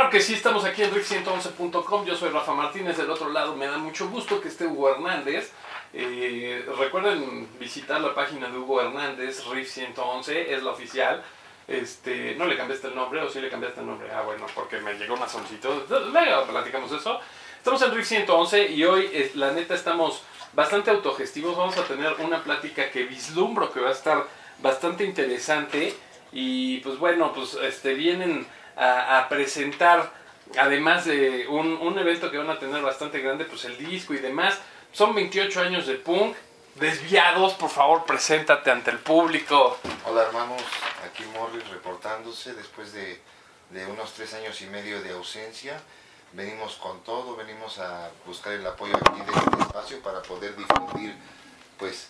Claro que sí, estamos aquí en riff111.com. Yo soy Rafa Martínez, del otro lado me da mucho gusto que esté Hugo Hernández. Recuerden visitar la página de Hugo Hernández, Riff111, es la oficial. ¿No le cambiaste el nombre o sí le cambiaste el nombre? Ah, bueno, porque me llegó masoncito. Luego platicamos eso. Estamos en Riff111 y hoy, la neta, estamos bastante autogestivos. Vamos a tener una plática que vislumbro que va a estar bastante interesante. Y pues bueno, pues vienen a presentar, además de un evento que van a tener bastante grande, pues el disco y demás. Son 28 años de punk. Desviados, por favor, preséntate ante el público. Hola hermanos, aquí Morris reportándose después de unos 3 años y medio de ausencia. Venimos con todo, venimos a buscar el apoyo aquí de este espacio para poder difundir pues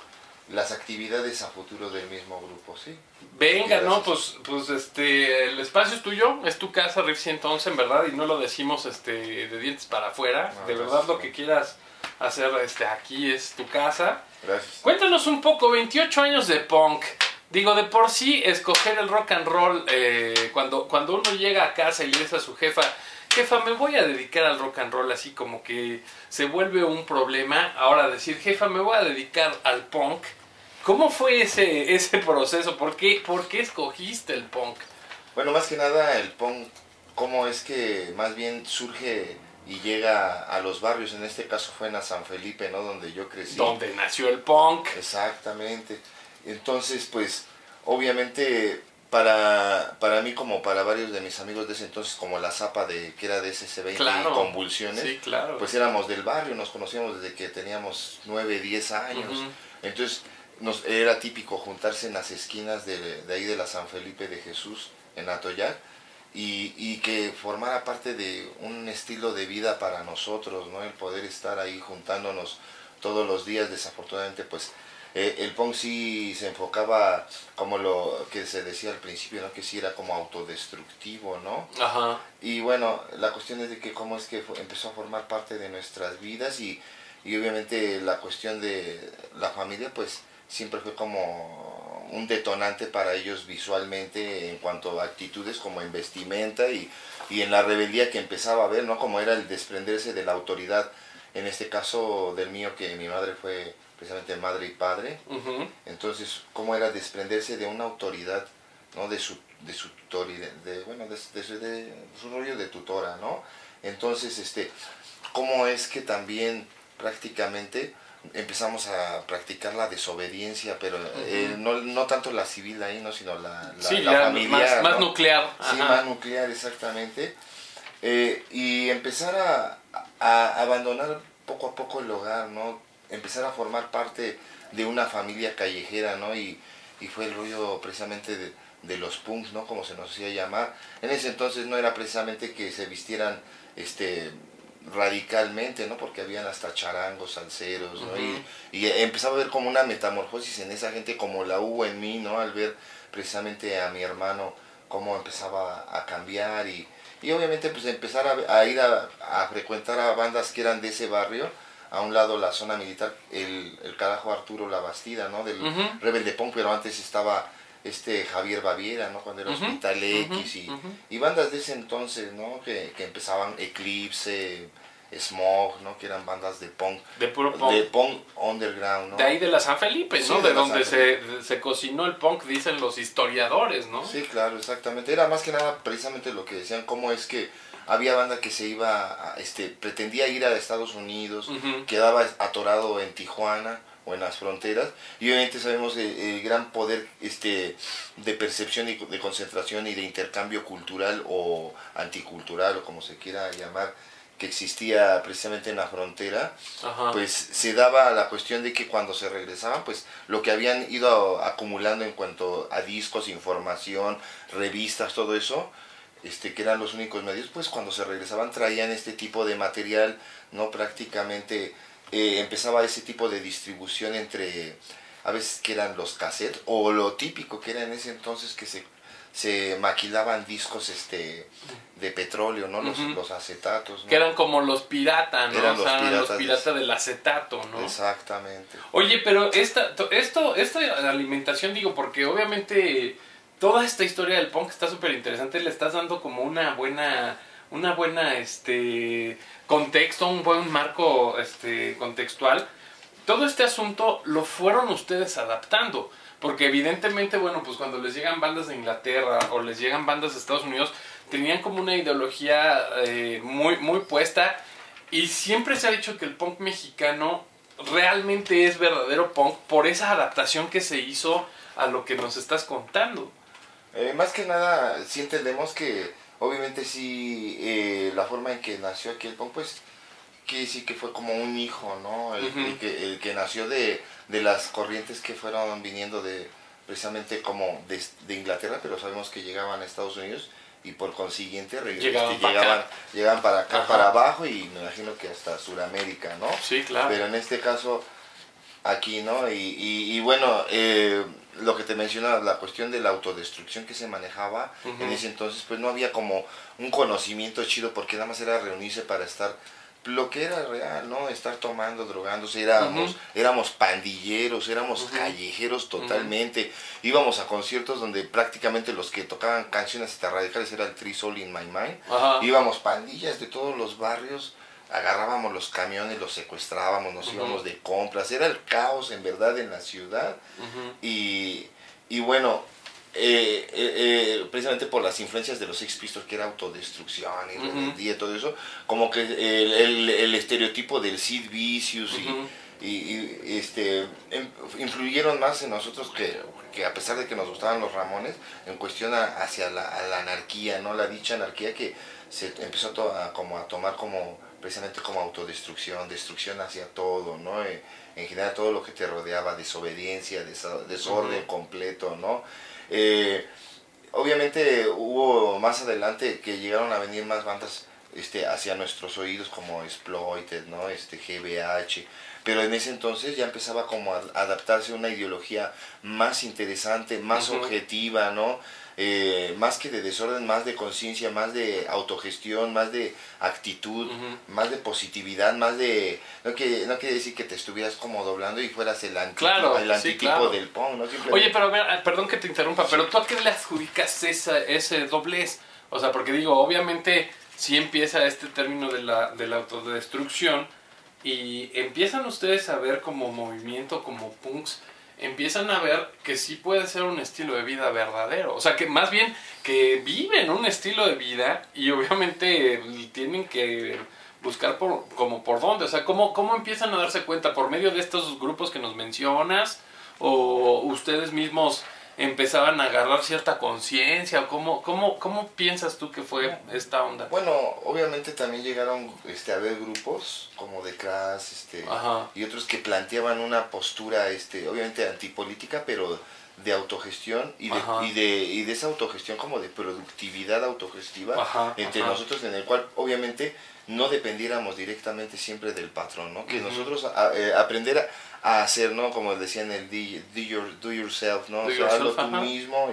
las actividades a futuro del mismo grupo, ¿sí? Venga, no, pues el espacio es tuyo, es tu casa, Riff111, en verdad, y no lo decimos de dientes para afuera. No, de verdad, lo que quieras hacer aquí es tu casa. Gracias. Cuéntanos un poco, 28 años de punk. Digo, de por sí, escoger el rock and roll, cuando uno llega a casa y le dice a su jefa, me voy a dedicar al rock and roll, así como que se vuelve un problema. Ahora decir, jefa, me voy a dedicar al punk. ¿Cómo fue ese proceso? ¿Por qué escogiste el punk? Bueno, más que nada el punk, cómo es que más bien surge y llega a los barrios. En este caso fue en San Felipe, ¿no? Donde yo crecí. Donde nació el punk. Exactamente. Entonces, pues, obviamente, para mí como para varios de mis amigos de ese entonces, como la Zapa que era de SC20 Claro. y Convulsiones, Sí, claro. pues éramos del barrio, nos conocíamos desde que teníamos 9, 10 años. Entonces, era típico juntarse en las esquinas de ahí de la San Felipe de Jesús, en Atoyac, y que formara parte de un estilo de vida para nosotros, ¿no? El poder estar ahí juntándonos todos los días. Desafortunadamente, pues, el punk sí se enfocaba como lo que se decía al principio, ¿no? Que sí era como autodestructivo, ¿no? Ajá. Y bueno, la cuestión es de que cómo es que empezó a formar parte de nuestras vidas y obviamente la cuestión de la familia, pues, siempre fue como un detonante para ellos visualmente en cuanto a actitudes, como en vestimenta y en la rebeldía que empezaba a ver, ¿no? Como era el desprenderse de la autoridad, en este caso del mío, que mi madre fue precisamente madre y padre. Entonces, cómo era desprenderse de una autoridad, ¿no? De su tutoría, de su rollo de tutora, ¿no? Entonces, cómo es que también prácticamente empezamos a practicar la desobediencia, pero no tanto la civil ahí, ¿no? Sino la familiar, más ¿no? nuclear. Sí, más nuclear, exactamente. Y empezar a abandonar poco a poco el hogar, ¿no? Empezar a formar parte de una familia callejera, ¿no? Y fue el rollo precisamente de los punks, ¿no? Como se nos hacía llamar. En ese entonces no era precisamente que se vistieran radicalmente, ¿no? Porque habían hasta charangos, salseros, ¿no? Y empezaba a ver como una metamorfosis en esa gente, como la hubo en mí, ¿no? Al ver precisamente a mi hermano cómo empezaba a cambiar y obviamente pues empezar a ir a frecuentar a bandas que eran de ese barrio. A un lado la zona militar, el carajo Arturo La Bastida, ¿no? Del Rebelde Punk, pero antes estaba Javier Baviera, ¿no? Cuando era Hospital X y bandas de ese entonces, ¿no? Que empezaban Eclipse, Smog, ¿no? Que eran bandas de punk. De puro punk. De punk underground, ¿no? De ahí de la San Felipe, ¿no? Sí, de donde se cocinó el punk, dicen los historiadores, ¿no? Sí, claro, exactamente. Era más que nada precisamente lo que decían, cómo es que había banda que se iba, pretendía ir a Estados Unidos, quedaba atorado en Tijuana o en las fronteras, y obviamente sabemos el gran poder de percepción y de concentración y de intercambio cultural o anticultural, o como se quiera llamar, que existía precisamente en la frontera. Pues se daba la cuestión de que cuando se regresaban, pues lo que habían ido acumulando en cuanto a discos, información, revistas, todo eso, que eran los únicos medios, pues cuando se regresaban traían este tipo de material, ¿no? Prácticamente empezaba ese tipo de distribución entre, a veces que eran los cassettes, o lo típico que era en ese entonces que se maquilaban discos de petróleo, ¿no? Los acetatos, ¿no? Que eran como los pirata, ¿no? Eran los piratas del acetato, ¿no? Exactamente. Esta alimentación, digo, porque obviamente toda esta historia del punk está súper interesante, le estás dando como una buena una buena contexto, un buen marco contextual, todo este asunto lo fueron ustedes adaptando. Porque evidentemente, bueno, pues cuando les llegan bandas de Inglaterra o les llegan bandas de Estados Unidos, tenían como una ideología muy, muy puesta. Y siempre se ha dicho que el punk mexicano realmente es verdadero punk por esa adaptación que se hizo a lo que nos estás contando. Más que nada, sí entendemos que obviamente sí, la forma en que nació aquí el punk, pues que sí que fue como un hijo, ¿no? El que nació de las corrientes que fueron viniendo precisamente como de Inglaterra, pero sabemos que llegaban a Estados Unidos y por consiguiente llegaban para acá, ajá, para abajo, y me imagino que hasta Sudamérica, ¿no? Sí, claro. Pero en este caso, aquí, ¿no? Y bueno, lo que te mencionaba, la cuestión de la autodestrucción que se manejaba en ese entonces, pues no había como un conocimiento chido, porque nada más era reunirse para estar, lo que era real, ¿no? Estar tomando, drogándose, éramos pandilleros, éramos callejeros totalmente, íbamos a conciertos donde prácticamente los que tocaban canciones radicales era el Three Soul in My Mind, íbamos pandillas de todos los barrios, agarrábamos los camiones, los secuestrábamos, nos íbamos de compras, era el caos en verdad en la ciudad, y bueno, precisamente por las influencias de los Sex Pistols, que era autodestrucción y rebeldía y todo eso, como que el estereotipo del Sid Vicious influyeron más en nosotros que a pesar de que nos gustaban los Ramones, en cuestión hacia la anarquía, ¿no? La dicha anarquía que se empezó a tomar como precisamente como autodestrucción, destrucción hacia todo, ¿no? En general todo lo que te rodeaba, desobediencia, desorden completo, ¿no? Obviamente hubo más adelante que llegaron a venir más bandas hacia nuestros oídos, como Exploited, ¿no? GBH, pero en ese entonces ya empezaba como a adaptarse a una ideología más interesante, más objetiva, ¿no? Más que de desorden, más de conciencia, más de autogestión, más de actitud, más de positividad, más de... No quiere decir que te estuvieras como doblando y fueras el antitipo del punk, ¿no? Simplemente... Oye, pero a ver, perdón que te interrumpa, pero ¿tú a qué le adjudicas ese doblez? O sea, porque digo, obviamente sí empieza este término de la autodestrucción y empiezan ustedes a ver como movimiento, como punks, empiezan a ver que sí puede ser un estilo de vida verdadero. O sea, que más bien que viven un estilo de vida y obviamente tienen que buscar por dónde. O sea, ¿cómo empiezan a darse cuenta? ¿Por medio de estos grupos que nos mencionas? ¿O ustedes mismos empezaban a agarrar cierta conciencia? ¿Cómo piensas tú que fue esta onda? Bueno, obviamente también llegaron a haber grupos como The Crash y otros que planteaban una postura obviamente antipolítica, pero de autogestión y de esa autogestión como de productividad autogestiva entre nosotros, en el cual obviamente no dependiéramos directamente siempre del patrón, ¿no? Que nosotros aprender a hacer, ¿no? Como decían el do yourself, ¿no? Hazlo tú mismo,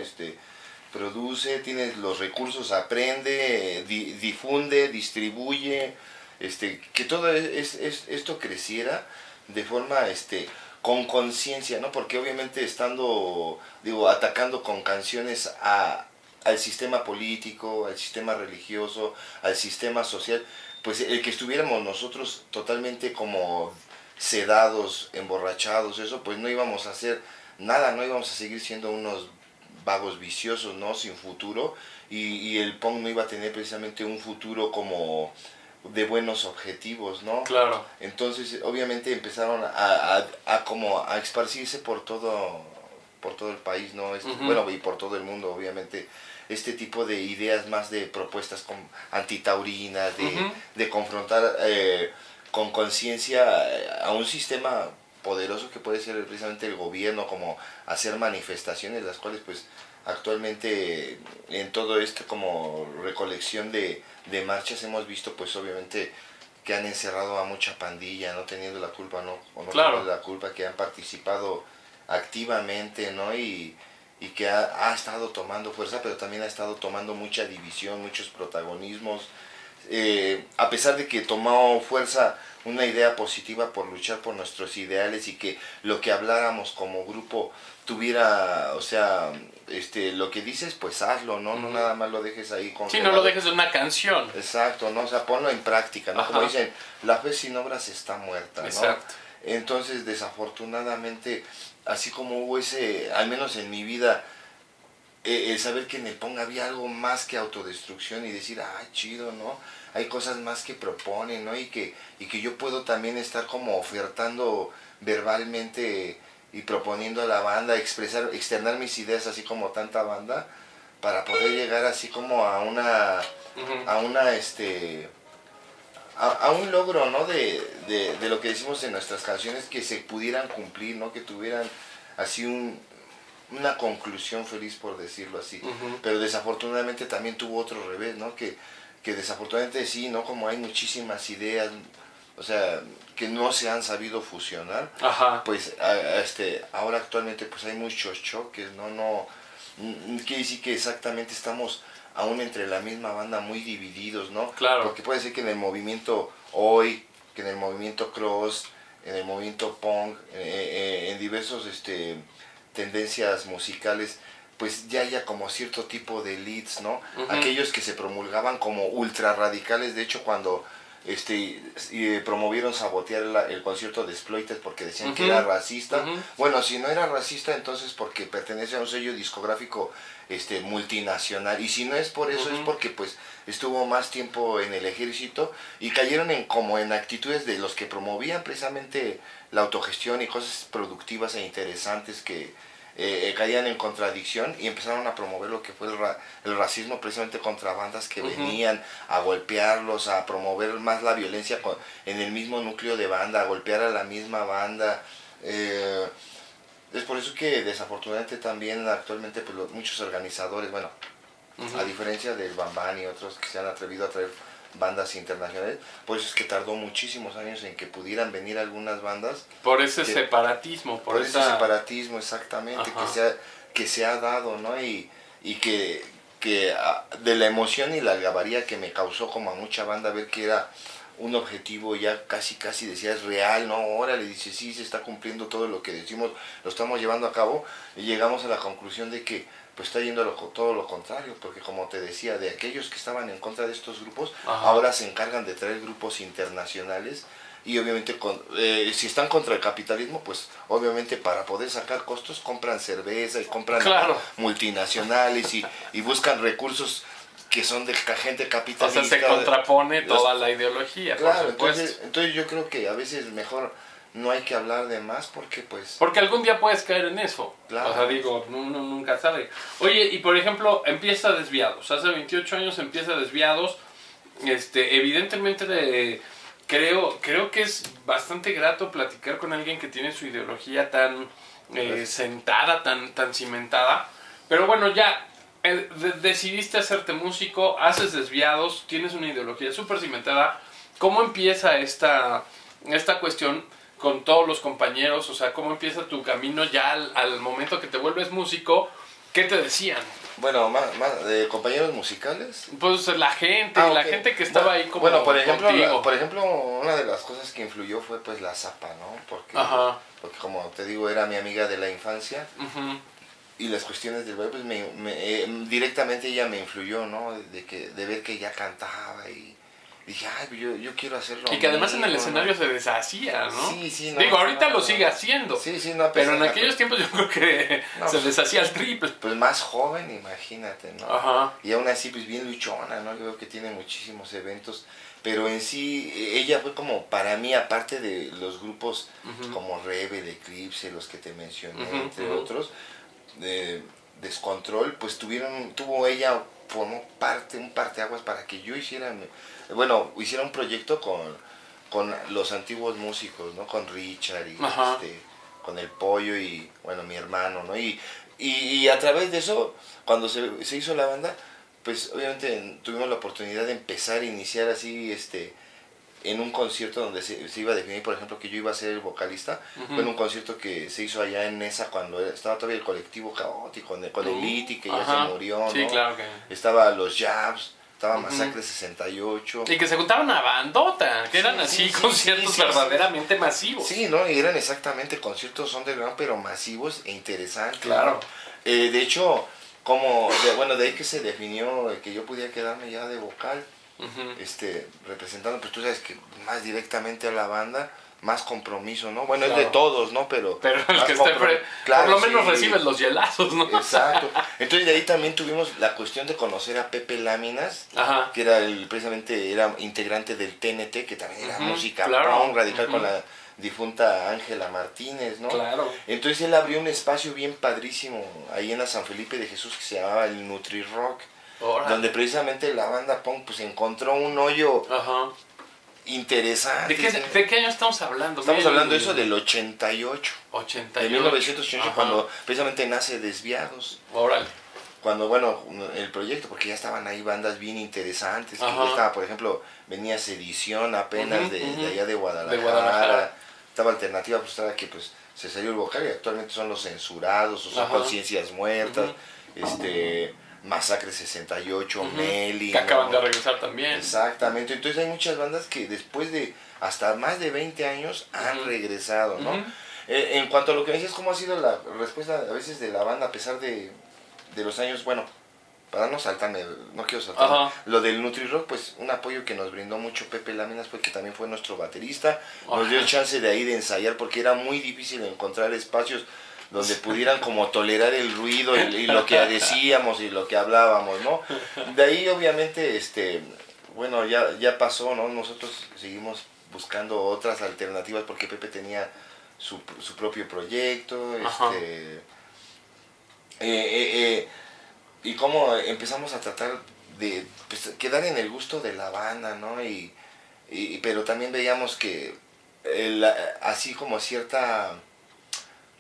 produce, tienes los recursos, aprende, difunde, distribuye, que todo esto creciera de forma con conciencia, ¿no? Porque obviamente atacando con canciones al sistema político, al sistema religioso, al sistema social, pues el que estuviéramos nosotros totalmente como sedados, emborrachados, eso, pues no íbamos a hacer nada, no íbamos a seguir siendo unos vagos viciosos, ¿no? Sin futuro, y el punk no iba a tener precisamente un futuro como de buenos objetivos, ¿no? Claro. Entonces, obviamente empezaron a esparcirse por todo el país, ¿no? Bueno, y por todo el mundo, obviamente, este tipo de ideas más de propuestas antitaurinas, de confrontar con conciencia a un sistema poderoso que puede ser precisamente el gobierno, como hacer manifestaciones, las cuales pues actualmente en todo esto como recolección de marchas hemos visto pues obviamente que han encerrado a mucha pandilla, no teniendo la culpa, ¿no? O no teniendo la culpa, que han participado activamente, ¿no? Y que ha estado tomando fuerza, pero también ha estado tomando mucha división, muchos protagonismos, a pesar de que tomó fuerza una idea positiva por luchar por nuestros ideales y que lo que habláramos como grupo tuviera, o sea, lo que dices, pues hazlo, ¿no? No nada más lo dejes ahí con... Sí, no lo dejes de una canción. Exacto, ¿no? O sea, ponlo en práctica, ¿no? Ajá. Como dicen, la fe sin obras está muerta, ¿no? Exacto. Entonces, desafortunadamente, así como hubo ese, al menos en mi vida, el saber que en el Pong había algo más que autodestrucción y decir, ay, chido, ¿no? Hay cosas más que proponen, ¿no? Y que yo puedo también estar como ofertando verbalmente y proponiendo a la banda, externar mis ideas así como tanta banda, para poder llegar así como a una, a un logro, ¿no? De lo que decimos en nuestras canciones, que se pudieran cumplir, ¿no? Que tuvieran así una conclusión feliz, por decirlo así. Pero desafortunadamente también tuvo otro revés, ¿no? Que desafortunadamente sí, ¿no? Como hay muchísimas ideas, o sea, que no se han sabido fusionar. Ajá. Pues ahora actualmente pues hay muchos choques, no quiere decir que exactamente estamos aún entre la misma banda muy divididos, ¿no? Claro. Porque puede ser que en el movimiento hoy, que en el movimiento cross, en el movimiento punk, en diversos tendencias musicales, pues ya haya como cierto tipo de elites, ¿no? Aquellos que se promulgaban como ultra radicales, de hecho cuando promovieron sabotear el concierto de Exploited porque decían que era racista. Bueno, si no era racista, entonces porque pertenece a un sello discográfico multinacional, y si no es por eso, es porque pues estuvo más tiempo en el ejército y cayeron en actitudes de los que promovían precisamente la autogestión y cosas productivas e interesantes que caían en contradicción, y empezaron a promover lo que fue el racismo precisamente contra bandas que venían a golpearlos, a promover más la violencia en el mismo núcleo de banda, a golpear a la misma banda. Es por eso que desafortunadamente también actualmente pues, muchos organizadores, bueno, a diferencia del Bambán y otros que se han atrevido a traer bandas internacionales, por eso es que tardó muchísimos años en que pudieran venir algunas bandas. Por ese separatismo. Por ese separatismo, exactamente, que se ha dado, ¿no? Y que de la emoción y la algarabía que me causó como a mucha banda ver que era un objetivo ya casi decías real, ¿no? Órale, dice, sí, se está cumpliendo todo lo que decimos, lo estamos llevando a cabo, y llegamos a la conclusión de que pues está yendo todo lo contrario, porque como te decía, de aquellos que estaban en contra de estos grupos, ahora se encargan de traer grupos internacionales, y obviamente si están contra el capitalismo, pues obviamente para poder sacar costos compran cerveza y compran multinacionales y buscan recursos que son de gente capitalista. O sea, se contrapone toda la ideología. Claro, entonces yo creo que a veces mejor no hay que hablar de más porque pues... Porque algún día puedes caer en eso. Claro. O sea, digo, uno nunca sabe. Oye, y por ejemplo, empieza Desviados. Hace 28 años empieza Desviados. Evidentemente creo que es bastante grato platicar con alguien que tiene su ideología tan sentada, tan cimentada. Pero bueno, ya decidiste hacerte músico, haces Desviados, tienes una ideología súper cimentada. ¿Cómo empieza esta cuestión con todos los compañeros? O sea, ¿cómo empieza tu camino ya al momento que te vuelves músico? ¿Qué te decían? Bueno, más compañeros musicales. Pues la gente gente que estaba ahí como bueno, por ejemplo, una de las cosas que influyó fue pues la Zapa, ¿no? Porque como te digo, era mi amiga de la infancia. Y las cuestiones del baile, pues directamente ella me influyó, ¿no? De ver que ella cantaba y dije, ay, yo quiero hacerlo. Y que además en el escenario se deshacía, ¿no? Sí. Digo, ahorita lo sigue haciendo. Sí, pero en aquellos tiempos yo creo que se deshacía al triple. Pues más joven, imagínate, ¿no? Y aún así, pues bien luchona, ¿no? Yo veo que tiene muchísimos eventos. Pero en sí, ella fue como para mí, aparte de los grupos como Rebel, Eclipse, los que te mencioné, entre otros, de Descontrol, pues formó un parteaguas para que yo hiciera un proyecto con los antiguos músicos, ¿no? Con Richard y con el Pollo y bueno, mi hermano, ¿no? Y a través de eso, cuando se hizo la banda, pues obviamente tuvimos la oportunidad de empezar a iniciar así en un concierto donde se iba a definir, por ejemplo, que yo iba a ser el vocalista. Fue en un concierto que se hizo allá en Nesa cuando estaba todavía el colectivo caótico, con el Iti, que ya se murió, ¿no? Sí, claro que... Estaba los Jabs, estaba Masacre 68. Y que se juntaban a bandota, que eran así conciertos verdaderamente masivos. Sí, ¿no? Y eran exactamente conciertos underground, pero masivos e interesantes. Claro. ¿No? De hecho, de ahí que se definió que yo podía quedarme ya de vocal, representando, pues tú sabes que más directamente a la banda, más compromiso, ¿no? Bueno, claro, es de todos, ¿no? Pero el que esté claro, por lo menos recibes los hielazos, ¿no? Exacto. Entonces de ahí también tuvimos la cuestión de conocer a Pepe Láminas, que era precisamente era integrante del TNT, que también era música punk, radical con la difunta Ángela Martínez, ¿no? Claro. Entonces él abrió un espacio bien padrísimo ahí en la San Felipe de Jesús que se llamaba el Nutri Rock, donde precisamente la banda punk pues encontró un hoyo interesante. ¿De qué año estamos hablando? Estamos hablando de eso del 88. 88. De 1988, cuando precisamente nace Desviados. Órale. Cuando, bueno, el proyecto, porque ya estaban ahí bandas bien interesantes. Que ya estaba, por ejemplo, venía Sedición apenas de allá de Guadalajara. Estaba Alternativa, pues estaba que pues se salió el vocal y actualmente son Los Censurados, o son Conciencias Muertas, Masacre 68, Meli. Que acaban de regresar también. Exactamente, entonces hay muchas bandas que después de hasta más de 20 años han regresado, ¿no? En cuanto a lo que me dices, ¿cómo ha sido la respuesta a veces de la banda a pesar de los años? Bueno, para no saltarme, no quiero saltarme, lo del Nutri-Rock, pues un apoyo que nos brindó mucho Pepe Láminas, fue que también fue nuestro baterista, nos dio el chance de ahí de ensayar porque era muy difícil encontrar espacios donde pudieran como tolerar el ruido y lo que decíamos y lo que hablábamos, ¿no? De ahí obviamente, bueno, ya pasó, ¿no? Nosotros seguimos buscando otras alternativas porque Pepe tenía su propio proyecto, y cómo empezamos a tratar de pues, quedar en el gusto de la banda, ¿no? Pero también veíamos que así como cierta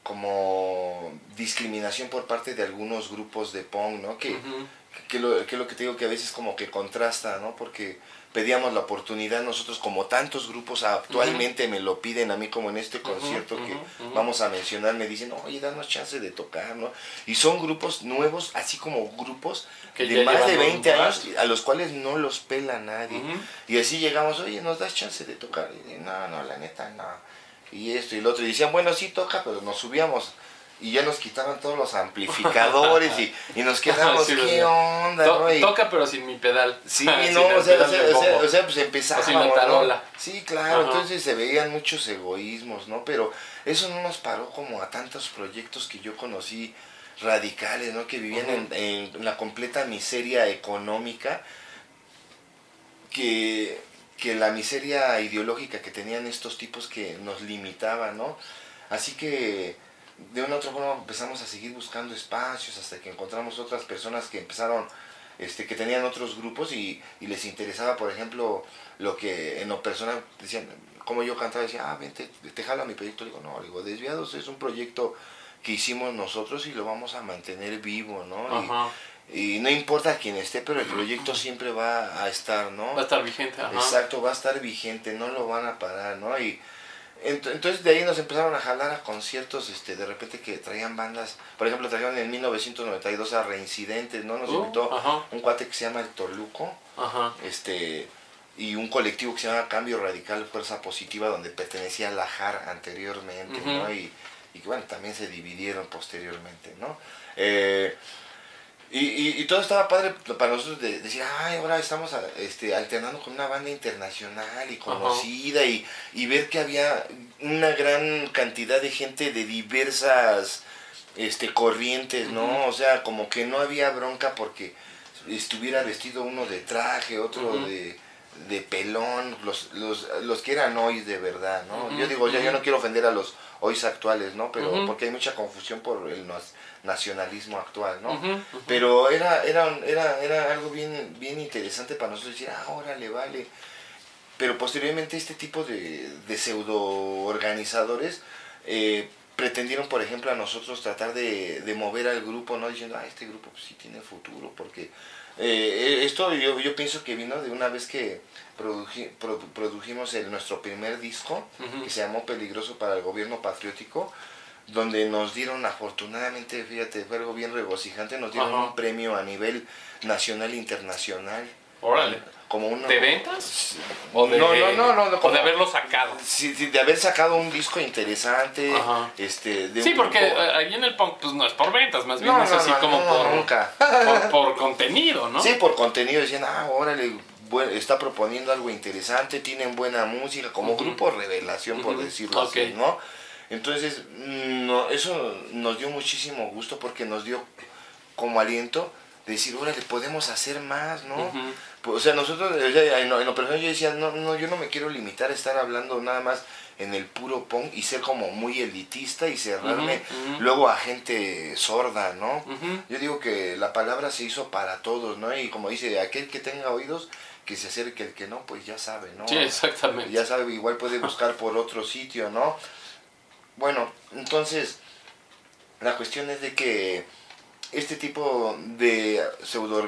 como discriminación por parte de algunos grupos de punk, ¿no? Que lo que te digo que a veces como que contrasta, ¿no? Porque pedíamos la oportunidad nosotros, como tantos grupos actualmente me lo piden a mí, como en este concierto que vamos a mencionar, me dicen, oye, danos chance de tocar, ¿no? Y son grupos nuevos, así como grupos que de más de 20 años, a los cuales no los pela nadie. Y así llegamos, oye, ¿nos das chance de tocar? Y no, la neta, no. Y esto y lo otro, y decían, bueno, sí toca, pero nos subíamos y ya nos quitaban todos los amplificadores y nos quedamos, ¿qué onda? ¿no? Toca pero sin mi pedal. Sí, no, o sea, pues empezamos. Sin la tarola. ¿No? Sí, claro, entonces se veían muchos egoísmos, ¿no? Pero eso no nos paró como a tantos proyectos que yo conocí radicales, ¿no? Que vivían en la completa miseria económica, que la miseria ideológica que tenían estos tipos que nos limitaba, ¿no? Así que de una u otra forma empezamos a seguir buscando espacios hasta que encontramos otras personas que empezaron, que tenían otros grupos y les interesaba, por ejemplo, lo que en lo personal decían, como yo cantaba, decía, vente, te jalo a mi proyecto. Le digo, Desviados es un proyecto que hicimos nosotros y lo vamos a mantener vivo, ¿no? Y no importa quién esté, pero el proyecto siempre va a estar, ¿no? Va a estar vigente, Exacto, va a estar vigente, no lo van a parar, ¿no? Y entonces de ahí nos empezaron a jalar a conciertos, de repente que traían bandas, por ejemplo, trajeron en 1992 a Reincidentes, ¿no? Nos invitó un cuate que se llama El Toluco, y un colectivo que se llama Cambio Radical Fuerza Positiva, donde pertenecía a la JAR anteriormente, ¿no? Y bueno, también se dividieron posteriormente, ¿no? Y todo estaba padre para nosotros de decir, ahora estamos alternando con una banda internacional y conocida, y ver que había una gran cantidad de gente de diversas corrientes, ¿no? O sea, como que no había bronca porque estuviera vestido uno de traje, otro de pelón, los que eran hoy de verdad, ¿no? Yo digo, yo no quiero ofender a los hoy actuales, ¿no? Pero porque hay mucha confusión por el nacionalismo actual, ¿no? Pero era algo bien interesante para nosotros decir, órale, vale. Pero posteriormente este tipo de pseudo organizadores pretendieron, por ejemplo, a nosotros tratar de mover al grupo, ¿no? Diciendo, este grupo pues, sí tiene futuro, porque esto yo pienso que vino de una vez que produjimos nuestro primer disco, que se llamó Peligroso para el Gobierno Patriótico, donde nos dieron, afortunadamente, fíjate, fue algo bien regocijante, nos dieron un premio a nivel nacional e internacional Órale. Como una... ¿De ventas? ¿O de, no, o de haberlo sacado? Sí, de haber sacado un disco interesante. Ajá. De Sí, un porque grupo... ahí en el punk pues no es por ventas, más bien es así como nunca. por contenido, ¿no? Sí, por contenido. Decían, órale, está proponiendo algo interesante, tienen buena música, como grupo revelación, por decirlo así, ¿no? Entonces, eso nos dio muchísimo gusto porque nos dio como aliento de decir, órale, podemos hacer más, ¿no? O sea, nosotros, en lo personal yo decía, no, yo no me quiero limitar a estar hablando nada más en el puro punk y ser como muy elitista y cerrarme luego a gente sorda, ¿no? Yo digo que la palabra se hizo para todos, ¿no? Y como dice, aquel que tenga oídos, que se acerque, el que no, pues ya sabe, ¿no? Sí, exactamente. Ya sabe, igual puede buscar por otro sitio, ¿no? Bueno, entonces, la cuestión es de que este tipo de pseudo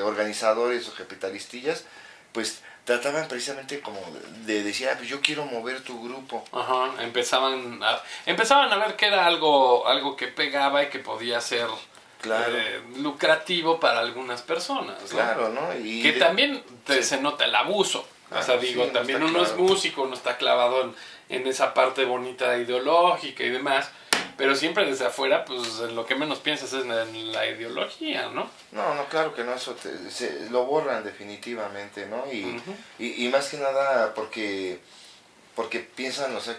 organizadores o capitalistillas, pues trataban precisamente como de decir, pues yo quiero mover tu grupo. Ajá, empezaban a ver que era algo que pegaba y que podía ser claro. Lucrativo para algunas personas, ¿no? Claro, ¿no? Y que también se nota el abuso. O sea, digo, sí, también no uno claro. es músico, uno está clavado en esa parte bonita ideológica y demás, pero siempre desde afuera, pues en lo que menos piensas es en la ideología, ¿no? No, claro que no, eso lo borran definitivamente, ¿no? Y más que nada porque piensan, o sea,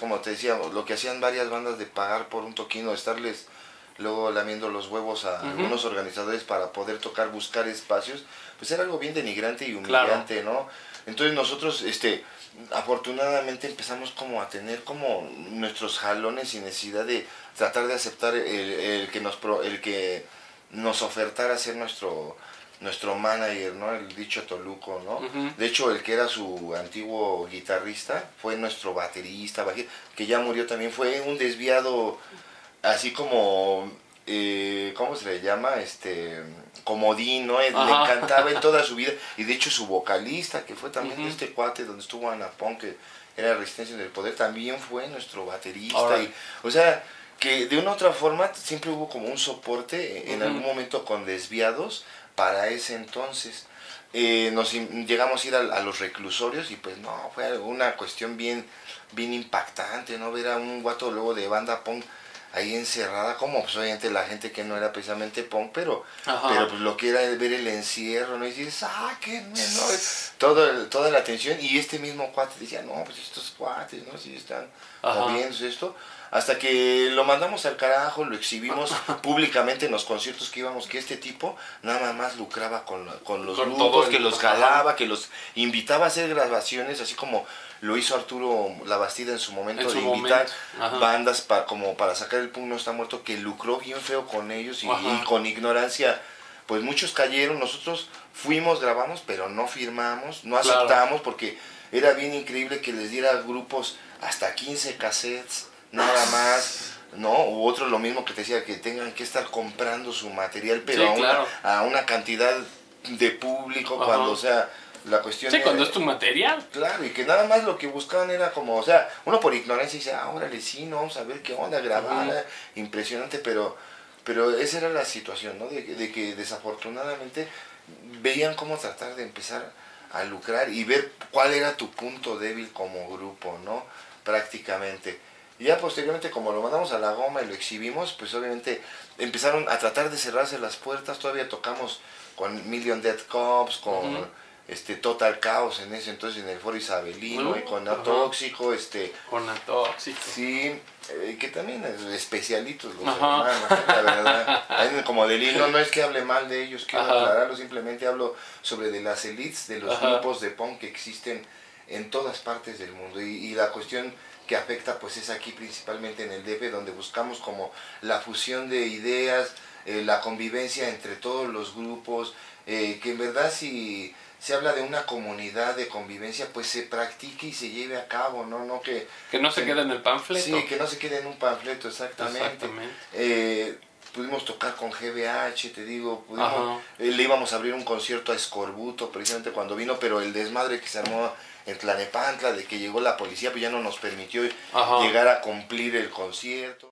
como te decía, lo que hacían varias bandas de pagar por un toquín o estarles luego lamiendo los huevos a algunos organizadores para poder tocar, buscar espacios, pues era algo bien denigrante y humillante, claro. ¿no? Entonces nosotros, afortunadamente empezamos como a tener como nuestros jalones sin necesidad de tratar de aceptar el que nos ofertara ser nuestro manager, ¿no? El dicho Toluco, ¿no? De hecho, el que era su antiguo guitarrista fue nuestro baterista, que ya murió también, fue un desviado así como, ¿cómo se le llama? Comodín, ¿no? Le encantaba en toda su vida, y de hecho su vocalista, que fue también de este cuate donde estuvo Ana Pong, que era Resistencia del Poder, también fue nuestro baterista, o sea, que de una u otra forma siempre hubo como un soporte en algún momento con desviados para ese entonces. Llegamos a ir a los reclusorios y pues no, fue una cuestión bien impactante, ¿no? Ver a un guato luego de banda punk ahí encerrada, como pues obviamente la gente que no era precisamente punk, pero pues lo que era ver el encierro, ¿no? Y dices, sáquenme, ¿no? Toda la atención, y este mismo cuate decía, no, pues estos cuates, ¿no? Si están moviéndose esto, hasta que lo mandamos al carajo, lo exhibimos públicamente en los conciertos que íbamos, que este tipo nada más lucraba con los grupos, que los jalaba, que los invitaba a hacer grabaciones, así como lo hizo Arturo Labastida en su momento, de invitar bandas como para sacar el punk no está muerto, que lucró bien feo con ellos y con ignorancia, pues muchos cayeron. Nosotros fuimos, grabamos, pero no firmamos, no aceptamos, porque era bien increíble que les diera grupos hasta 15 cassettes, nada más, ¿no? U otro lo mismo que te decía, que tengan que estar comprando su material, pero a una cantidad de público, cuando, o sea, la cuestión era, cuando es tu material. Claro, y que nada más lo que buscaban era como, o sea, uno por ignorancia dice, órale, sí, no, vamos a ver qué onda, grabar, impresionante, pero esa era la situación, ¿no? De que desafortunadamente veían cómo tratar de empezar a lucrar y ver cuál era tu punto débil como grupo, ¿no? Prácticamente. Y ya posteriormente, como lo mandamos a la goma y lo exhibimos, pues obviamente empezaron a tratar de cerrarse las puertas. Todavía tocamos con Million Dead Cops, con Total Chaos en ese entonces en el Foro Isabelino, y con Atóxico, con Atóxico. Sí, que también es especialitos los hermanos, la verdad. Como del hilo, no es que hable mal de ellos, quiero aclararlo, simplemente hablo sobre de las elites, de los grupos de punk que existen en todas partes del mundo, y la cuestión que afecta pues es aquí principalmente en el DF, donde buscamos como la fusión de ideas, la convivencia entre todos los grupos, que en verdad si se habla de una comunidad de convivencia, pues se practique y se lleve a cabo, no que no se quede en el panfleto. Sí, que no se quede en un panfleto, exactamente. Pudimos tocar con GBH, te digo, le íbamos a abrir un concierto a Escorbuto precisamente cuando vino, pero el desmadre que se armó en Tlanepantla, de que llegó la policía, pues ya no nos permitió llegar a cumplir el concierto.